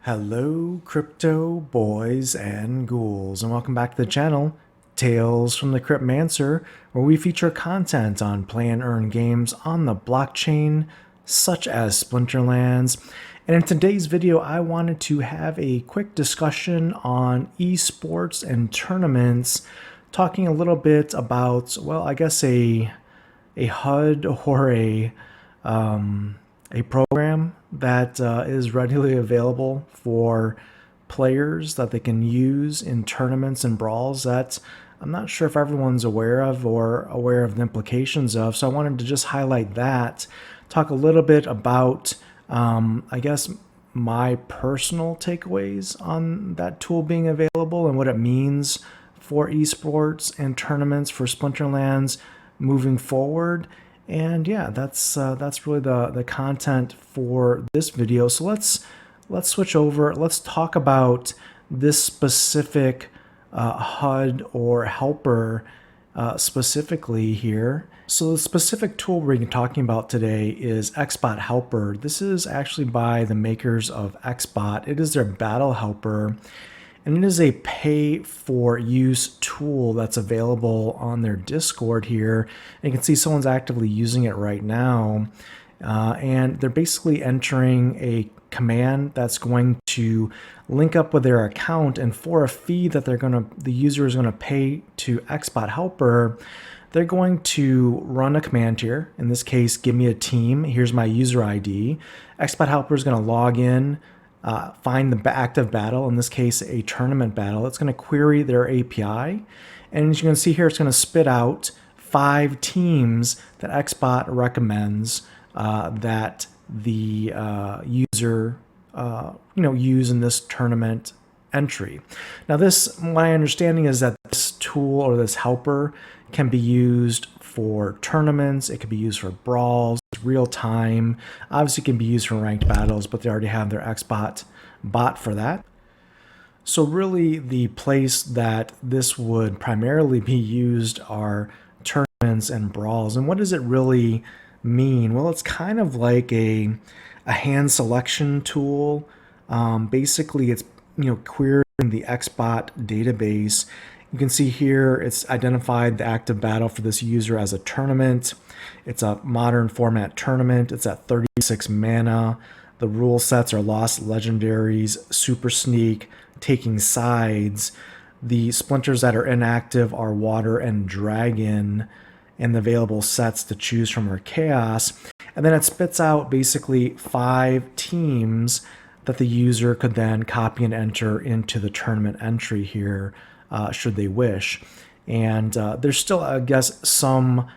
Hello, crypto boys and ghouls, and welcome back to the channel, Tales from the Cryptmancer, where we feature content on play and earn games on the blockchain, such as Splinterlands. And in today's video, I wanted to have a quick discussion on esports and tournaments, talking a little bit about, well, I guess a HUD or a program that is readily available for players that they can use in tournaments and brawls that I'm not sure if everyone's aware of or aware of the implications of. So I wanted to just highlight that, talk a little bit about, I guess, my personal takeaways on that tool being available and what it means for esports and tournaments for Splinterlands moving forward. And yeah, that's really the content for this video. So let's switch over. Let's talk about this specific HUD or helper specifically here. So the specific tool we're talking about today is XBot Helper. This is actually by the makers of XBot. It is their battle helper. And it is a pay-for-use tool that's available on their Discord here. And you can see someone's actively using it right now. And they're basically entering a command that's going to link up with their account. And for a fee that the user is going to pay to XBot Helper, they're going to run a command here. In this case, give me a team. Here's my user ID. XBot Helper is going to log in. Find the active battle, in this case a tournament battle. It's going to query their API, and as you can see here, it's going to spit out 5 teams that XBot recommends that the user use in this tournament entry. Now my understanding is that this tool or this helper can be used for tournaments, it can be used for brawls, real time. Obviously it can be used for ranked battles, but they already have their XBot bot for that. So really the place that this would primarily be used are tournaments and brawls. And what does it really mean? Well, it's kind of like a hand selection tool. Basically it's querying the XBot database. You can see here it's identified the active battle for this user as a tournament. It's a modern format tournament. It's at 36 mana. The rule sets are Lost Legendaries, Super Sneak, Taking Sides. The splinters that are inactive are Water and Dragon, and the available sets to choose from are Chaos. And then it spits out basically 5 teams that the user could then copy and enter into the tournament entry here, should they wish. And there's still, I guess, some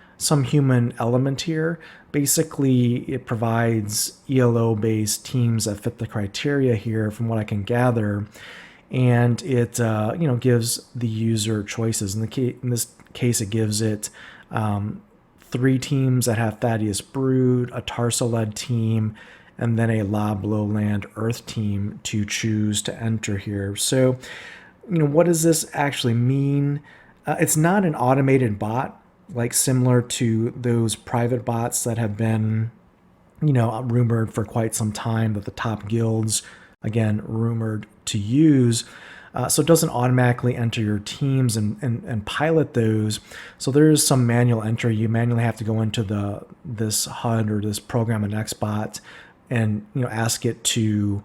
human element here. Basically, it provides ELO-based teams that fit the criteria here, from what I can gather, and it gives the user choices. In this case, it gives it 3 teams that have Thaddeus Brood, a Tarso-led team, and then a Lob Lowland Earth team to choose to enter here. So, what does this actually mean? It's not an automated bot, like similar to those private bots that have been, rumored for quite some time that the top guilds, again, rumored to use. So it doesn't automatically enter your teams and pilot those. So there is some manual entry. You manually have to go into this HUD or this program in XBot and ask it to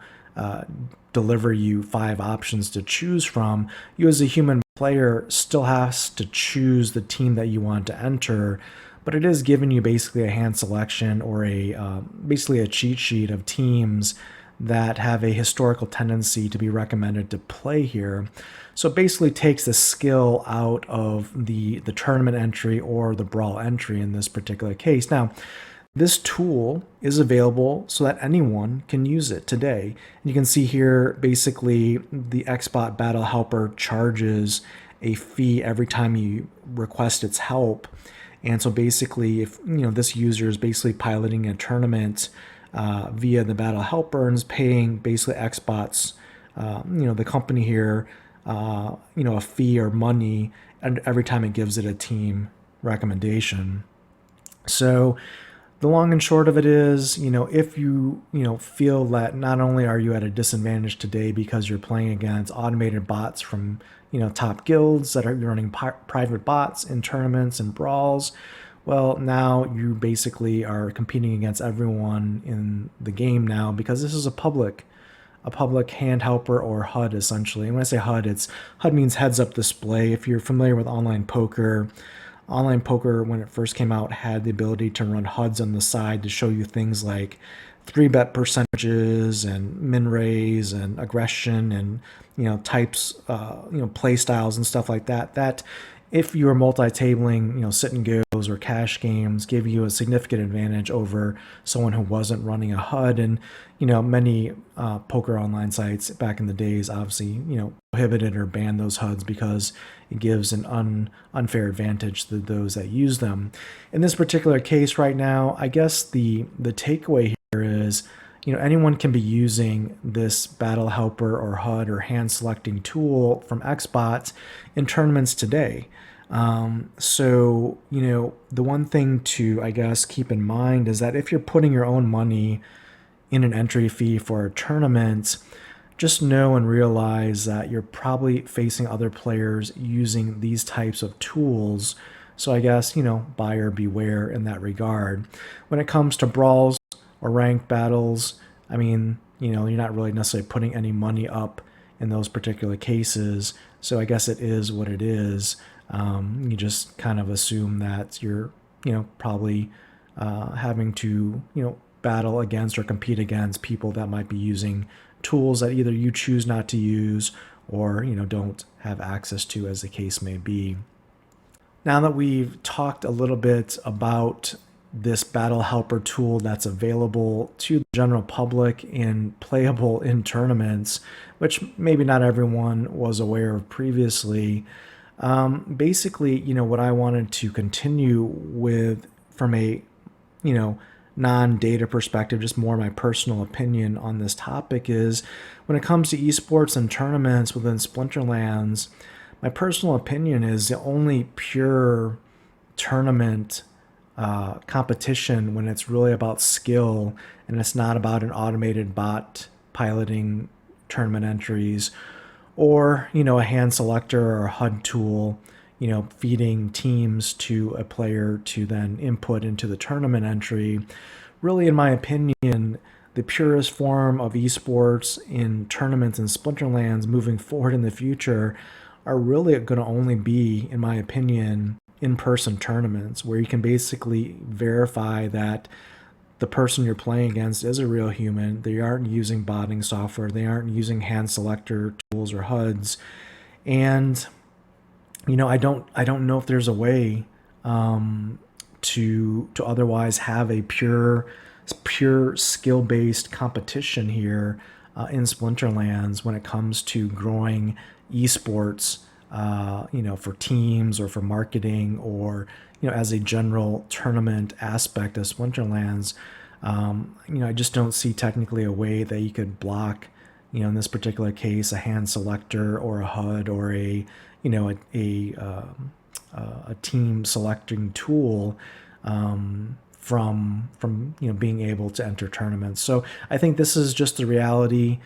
deliver you 5 options to choose from. You as a human player still has to choose the team that you want to enter, but it is giving you basically a hand selection or basically a cheat sheet of teams that have a historical tendency to be recommended to play here. So it basically takes the skill out of the tournament entry or the brawl entry in this particular case. Now, this tool is available so that anyone can use it today. And you can see here, basically, the XBot Battle Helper charges a fee every time you request its help. And so basically, if this user is basically piloting a tournament via the Battle Helper and is paying basically XBot's, the company here, a fee or money, and every time it gives it a team recommendation. So the long and short of it is, if you feel that not only are you at a disadvantage today because you're playing against automated bots from, top guilds that are running private bots in tournaments and brawls, well, now you basically are competing against everyone in the game now because this is a public hand helper or HUD essentially. And when I say HUD, HUD means heads up display. If you're familiar with online poker when it first came out had the ability to run HUDs on the side to show you things like 3-bet percentages and min raise and aggression and types, play styles and stuff like that. That if you were multi-tabling, sit and goes or cash games, give you a significant advantage over someone who wasn't running a HUD. And many poker online sites back in the days obviously prohibited or banned those HUDs because it gives an unfair advantage to those that use them. In this particular case right now, I guess the takeaway here is anyone can be using this battle helper or HUD or hand selecting tool from Xbots in tournaments today. So the one thing to, I guess, keep in mind is that if you're putting your own money in an entry fee for a tournament, just know and realize that you're probably facing other players using these types of tools. So I guess, buyer beware in that regard. When it comes to brawls or ranked battles, I mean, you're not really necessarily putting any money up in those particular cases. So I guess it is what it is. You just kind of assume that you're, probably having to, battle against or compete against people that might be using tools that either you choose not to use or, don't have access to, as the case may be. Now that we've talked a little bit about this battle helper tool that's available to the general public and playable in tournaments, which maybe not everyone was aware of previously, basically, what I wanted to continue with from a, non-data perspective, just more my personal opinion on this topic is when it comes to esports and tournaments within Splinterlands, my personal opinion is the only pure tournament competition when it's really about skill and it's not about an automated bot piloting tournament entries or, a hand selector or a HUD tool, feeding teams to a player to then input into the tournament entry. Really, in my opinion, the purest form of esports in tournaments and Splinterlands moving forward in the future are really going to only be, in my opinion, in-person tournaments where you can basically verify that the person you're playing against is a real human. They aren't using botting software. They aren't using hand selector tools or HUDs. And I don't know if there's a way to otherwise have a pure skill-based competition here in Splinterlands when it comes to growing esports, for teams or for marketing or as a general tournament aspect of Splinterlands. I just don't see technically a way that you could block, in this particular case, a hand selector or a HUD or a team selecting tool from being able to enter tournaments. So I think this is just the reality.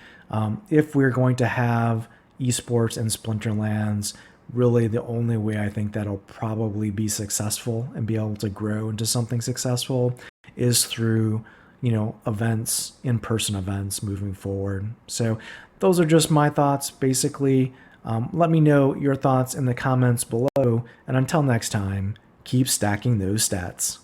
If we're going to have esports and Splinterlands, really the only way I think that'll probably be successful and be able to grow into something successful is through events, in-person events moving forward. So those are just my thoughts basically. Let me know your thoughts in the comments below, and until next time, keep stacking those stats.